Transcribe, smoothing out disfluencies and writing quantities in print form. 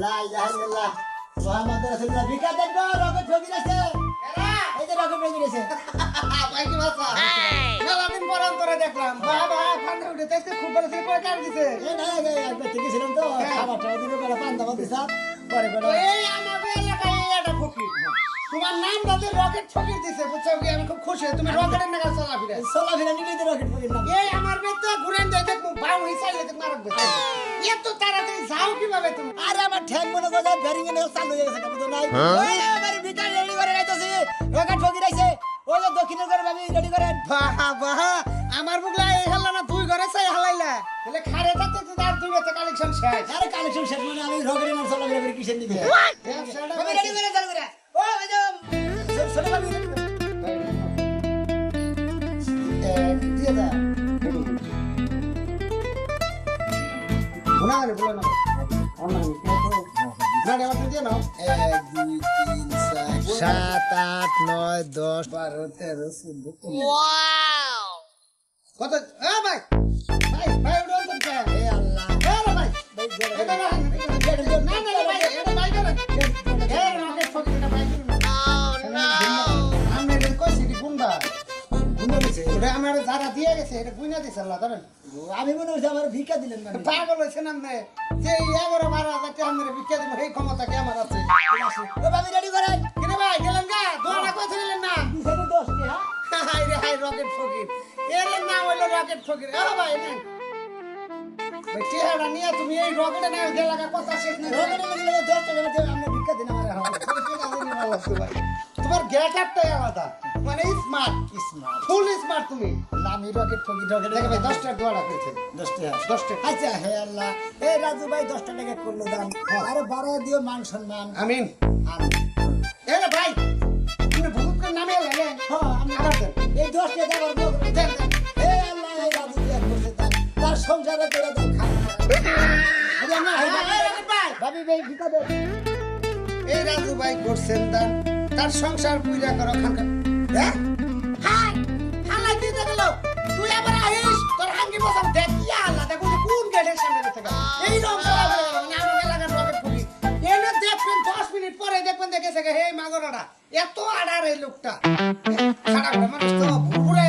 লা ইলাহা ইল্লাল্লাহ মুহাম্মাদুর রাসূলুল্লাহ ভিক্ষা দেন গো রকেট ফকির আছে এরা এই যে রকেট ফকির আছে ভাই কি বাসা মেলা দিন পর অন্তরে দেখলাম বাবা পান্ডা উঠে তেতে খুব ভালো ছিল কয় কার দিছে এই না একবার থেকে ছিলাম তো খাবারটা দিনে করে পান দাবা দিছা পরে তো পরে এই আমাদের এলাকায় এই একটা ফকির তোমার নাম দাদা রকেট ফকির দিছে বুঝছো কি আমি খুব খুশি তুমি রকেটের নাগাল চলা ফিরে সোলা ফিরা নিলেই তো রকেট ফকির নাম এই আমার বেতে ঘুরেন যাই দেখো বাউ হিসাইলে দেখ মারবে এত তাড়াতাড়ি যাও কিভাবে তুমি আরে আমার ঠ্যাং মনে করে বেরিং এনে চালু হয়ে গেছে কাম তো নাই ওই আমার ভিতর রেডি করে রাইতাছি রকেট ফকির আইছে ওই যে দক্ষিণের ঘরে ভাবি রেডি করেন বাহ বাহ আমার বুগলা এই হাল্লা না তুই ঘরে চাই হালাইলা বলে খারে থাকতে তো তার দুই বেতে কালেকশন শেষ আরে কালেকশন শেষ মানে আমি রকেটের নাম সোলা ফিরা কিসের দিবে ব্যবসাটা ভাবি রেডি করে চালু করে ও ওই যে সোলা ভাবি রেডি করে দিয়ে দাও বুনা রে বুনা অনলাইন না রে আমার দিয়ে নাও 1 2 3 4 7 8 9 10 12 13 14 কত এ ভাই ভাই ভাই উড়ন তো কে এ আল্লাহ এ রে ভাই ভাই এটা না না না ভাই এটা ভাই করে এ রকেট ফকিরটা ভাই করে না আমি রে কইছি কি গুন্ডা ঘুমো গেছে ওটা আমার যারা দিয়ে গেছে এটা গুইনা দিছে আল্লাহ ধরেন আমি মনে হচ্ছে আমার ভিক্ষা দিলেন মানে পাগল হইছে না আপনি যে 11-12 টাকা আমরা বিক্রি দেব এই ক্ষমতা কি আমার আছে ও ভাবি রেডি করেন কিরে ভাই গেলেন গা দোয়াটা কইতে দিলেন না দিছেন 10 টি হ্যাঁ হাই রে হাই রকেট ফকির এর নাম হলো রকেট ফকির এ ভাই নেন ভাই চেহারা নিয়ে তুমি এই রকেটে না দে লাগা কথা শেষ না রকেটের মধ্যে 10 টাকা দিয়ে আমরা ভিক্ষা দিন আমার তোমার গেট আপটাই আলাদা মানে স্মার্ট স্মার্ট ফুল স্মার্ট তুমি নামি রকেট ফকির রকেট দেখো ভাই 10 টাকা দোয়াটা কইছে 10 টাকা 10 টাকা আচ্ছা হে আল্লাহ এই রাজু ভাই 10 টাকা করলো দান আরে বাড়া দিও মান সম্মান আমিন আমি এ রে ভাই তুমি বহুত করে নামে এলে হ্যাঁ আমি আবার দেন এই 10 টাকা আবার দেব দেন দেন। হে আল্লাহ এই রাজু দিয়া করছে দান তার সংসারে করে দান খাওয়া না ভাই ভাবি ভাই ভিক্ষা দে এই রাজু ভাই করছেন দান তার সংসার পুরা করো খানকা হ্যাঁ হাই হালাই দিতে গেল তুই আবার আইস তোর হাঙ্গি বসাম দেখিয়া আল্লাহ দেখো যে কোন গেটের সামনে থেকে এই রকম চলা বলে না আমার এলাকার রকেট পুলি এনে দেখবেন 10 মিনিট পরে দেখবেন দেখেছে হে মাগরাটা এত আড়ার এই লোকটা খারাপ মানুষ তো ভুরভুরে